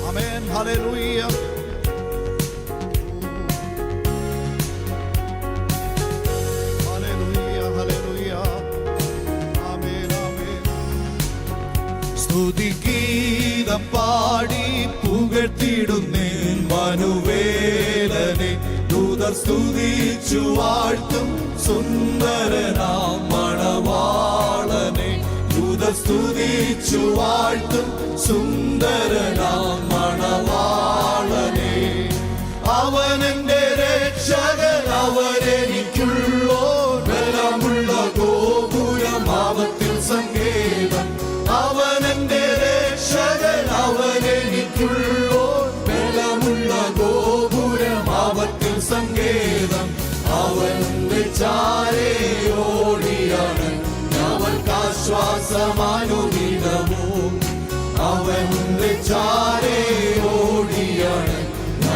ആമേൻ. Hallelujah. സ്തുതിഗീതം പാടി പുകഴ്ത്തിടുന്നേൻ മനുവേലനെ. ദൂതർ സ്തുതിച്ചു വാഴ്ത്തും സുന്ദരനാം മണവാളനെ. ദൂതർ സ്തുതിച്ചു വാഴ്ത്തും സുന്ദരനാം മണവാളനെ. അവനെന്റെ രക്ഷകൻ, അവനെനിക്കുള്ളോർ. ബലമുള്ള ഗോപുരം, ആപത്തിൽ സങ്കേതം. അവനെന്റെ രക്ഷകൻ, അവനെനിക്കുള്ളോർ. ബലമുള്ള ഗോപുരം, ആപത്തിൽ സങ്കേതം. അവന്റെ ചാരേ ഓടിയാണ് അവൾക്കാശ്വാസമാനുദിനവും. അവന്റെ ചാരേ ഓടിയാണ്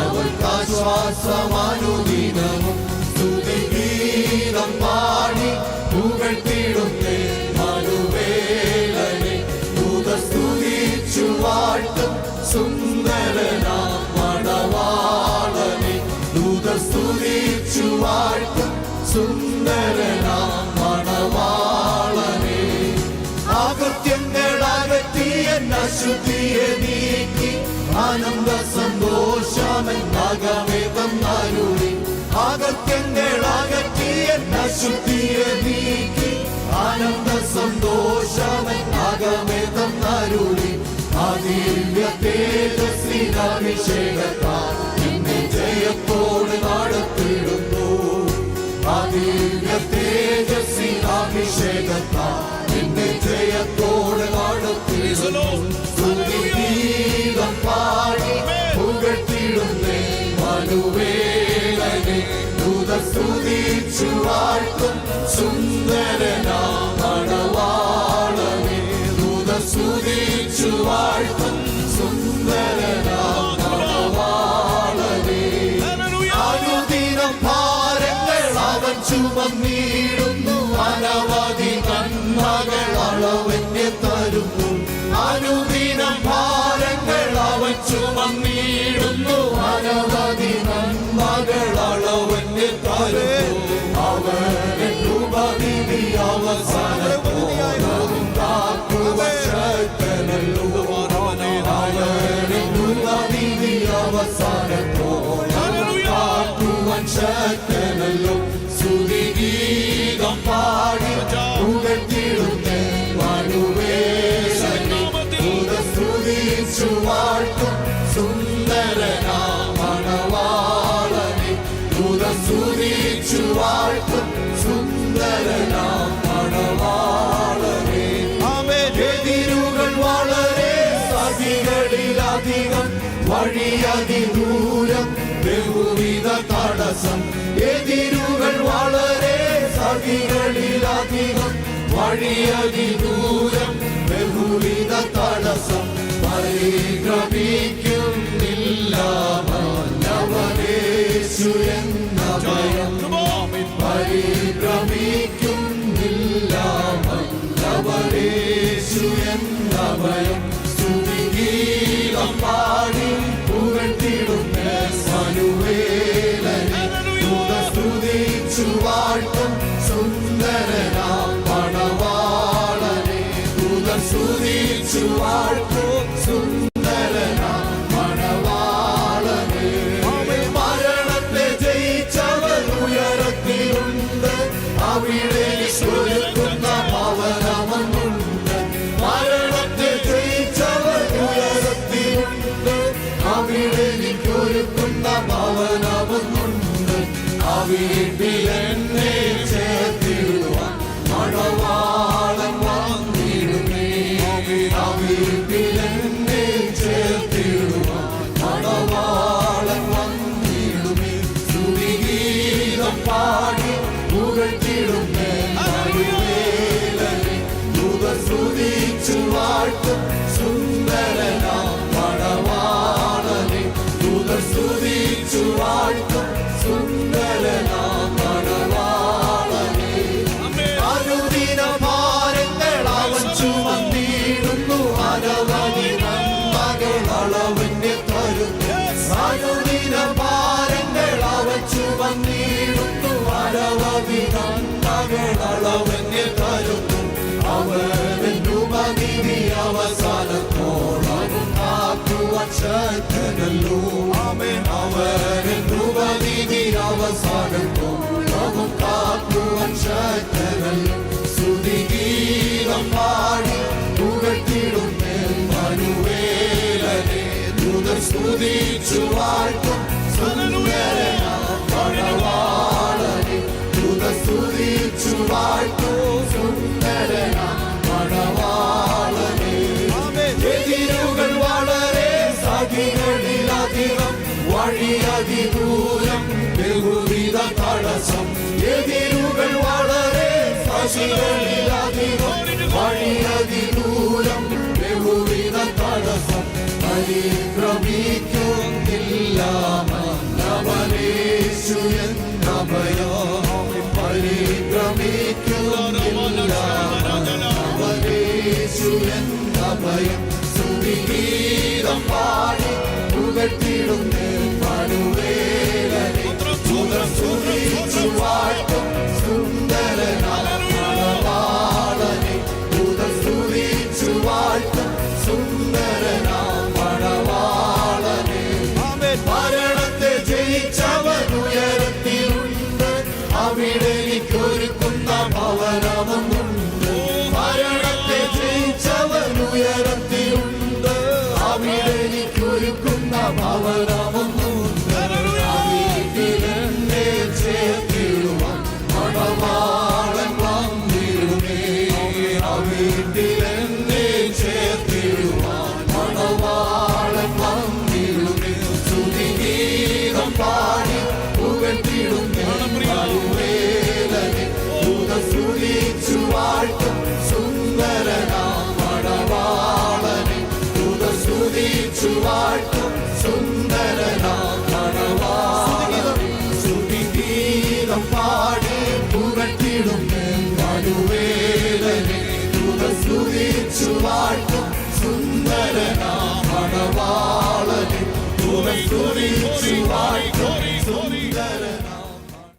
അവൾക്കാശ്വാസമാനുദിനവും. സ്തുതിഗീതം പാടി പുകഴ്ത്തിടുന്നേ മനുവേലനെ. ദൂതർ സ്തുതിച്ചു വാഴ്ത്തും സുന്ദരനാം മണവാളനെ. ദൂതർ സ്തുതിച്ചു വാഴ്ത്തും സുന്ദരനാം മണവാളനെ. അകൃത്യങ്ങൾ അകറ്റി എന്ന അശുദ്ധിയെ നീക്കി ആനന്ദ സന്തോഷമെന്നകമേ തന്നരുളി. അകൃത്യങ്ങൾ അകറ്റി എന്ന അശുദ്ധിയെ നീക്കി ആനന്ദ സന്തോഷമെന്നകമേ തന്നരുളി. അതിവ്യ തേജസ്വിനഭിഷേകത്താൽ എന്നെ ജയത്തോട് നടത്തിടുന്നു. അതിവ്യ തേജസ്വിനഭിഷേകത്താൽ എന്നെ ജയത്തോട് നടത്തിടുന്നു. സ്തുതിഗീതം പാടി പുകഴ്ത്തിടുന്നേ മനുവേലനെ. ദൂതർ സ്തുതിച്ചു വാഴ്ത്തും സുന്ദരനാം മണവാളനെ. ദൂതർ സ്തുതിച്ചു വാഴ്ത്തും സുന്ദരനാം മണവാളനെ. അനുദിനം ഭാരങ്ങൾ അവൻ ചുമന്നിടുന്നു. അനവധി നന്മകൾ അളവെന്നെ തരുന്നു. അനുദിനം ഭാരങ്ങൾ അവൻ ചുമന്നിടുന്നു. അനവധി നന്മകൾ അളവെന്നെ തരുന്നു. അവനെ കൃപനിധി അവസാനത്തോളം കാക്കുവാൻ ശക്തനല്ലോ. അവനെ കൃപനിധി അവസാനത്തോളം കാക്കുവാൻ ശക്തനല്ലോ. സ്തുതിഗീതം പാടി പുകഴ്ത്തിടുന്നേ മനുവേലനെ. ദൂതർ സ്തുതിച്ചു വാഴ്ത്തും സുന്ദരനാം മണവാളനെ. ദൂതർ സ്തുതിച്ചു വാഴ്ത്തും സുന്ദരനാം മണവാളനെ. എതിരുകൾ വളരെ സഖികളിലധികം, വഴിയതിദൂരം ബഹുവിധ തടസ്സം. എതിരുകൾ വളരെ സഖികളിലധികം, വഴിയതിദൂരം ബഹുവിധ തടസ്സം. പരിഭ്രമിക്കുന്നില്ല മന്നവനേശു എന്ന ഭയം. പരിഭ്രമിക്കുന്നില്ല മന്നവനേശു എന്ന ഭയം. സ്തുതിഗീതം പാടി പുകഴ്ത്തിടുന്നേ മനുവേലനെ. ദൂതർ സ്തുതിച്ചു വാഴ്ത്തും സുന്ദരനാം മണവാളനെ. ദൂതർ സ്തുതിച്ചു വാഴ്ത്തും സുന്ദരനാം മണവാളനെ. മരണത്തെ ജയിച്ചവൻ ഉയരത്തിലുണ്ട്. അവിടെ ഒരുക്കുന്ന ഭവനമുണ്ട്. മരണത്തെ ജയിച്ചവൻ ഉയരത്തിലുണ്ട്. അവിടെ എനിക്കൊരുക്കുന്ന ഭവനമുണ്ട്. ആ വീട്ടിൽ എന്നെ ചേർത്തിടുവാൻ മണവാളൻ വന്നിടുമേ. ആ വീട്ടിൽ ശക്തനല്ലോ അവരിൽ ധ്രുവനീതി അവസാനത്തോളവും കാക്കുവാൻ ശക്തനല്ലോ സ്തുതിഗീതം പാടി പുകഴ്ത്തിടുന്നേ മനുവേലനെ ദൂതർ സ്തുതിച്ചു വാഴ്ത്തും സുന്ദരനാം മണവാളനെ ദൂതർ സ്തുതിച്ചു വാഴ്ത്തും സുന്ദരനാം മണവാളനെ എതിരുകൾ വളരെ സഖികളിലധികം വഴിയതിദൂരം ബഹുവിധ തടസ്സം എതിരുകൾ വളരെ സഖികളിലധികം വഴിയതിദൂരം ബഹുവിധ തടസ്സം പരിഭ്രമിക്കുന്നില്ല നവനേശു എന്ന ഭയം പരിഭ്രമിക്കുന്നില്ല നവനേശു എന്ന ഭയം സ്തുതിഗീതം പാടി പുകഴ്ത്തിടുന്നേ മനുവേലനെ ദൂതർ സ്തുതിച്ചു വാഴ്ത്തും സുന്ദരനാം മണവാളനെ ദൂതർ സ്തുതിച്ചു വാഴ്ത്തും സുന്ദരനാം മണവാളനെ മരണത്തെ ജയിച്ചവൻ ഉയരത്തിലുണ്ട് അവിടെ എനിക്കൊരുക്കുന്ന ഭവനമൊന്നുണ്ട് മരണത്തെ ജയിച്ചവൻ ഉയരത്തിലുണ്ട് അവിടെ എനിക്കൊരുക്കുന്ന ഭവനമൊന്നുണ്ട് വീട്ടിലെന്നെ ചേർത്തിടുവാൻ മണവാളൻ വന്നിടുമേ വീട്ടിലെന്നെ ചേർത്തിടുവാൻ മണവാളൻ വന്നിടുമേ സ്തുതിഗീതം പാടി പുകഴ്ത്തിടുന്നേ മനുവേലനെ ദൂതർ സ്തുതിച്ചു വാഴ്ത്തും സുന്ദരനാം മണവാളനെ ദൂതർ സ്തുതിച്ചു വാഴ്ത്തും സുന്ദരനാം മണവാളനെ സ്തുതിഗീതം പാടി പുകഴ്ത്തിടുന്നേ മനുവേലനെ ദൂതർ സ്തുതിച്ചു വാഴ്ത്തും സുന്ദരനാം മണവാളനെ ദൂതർ സ്തുതിച്ചു വാഴ്ത്തും സുന്ദരനാം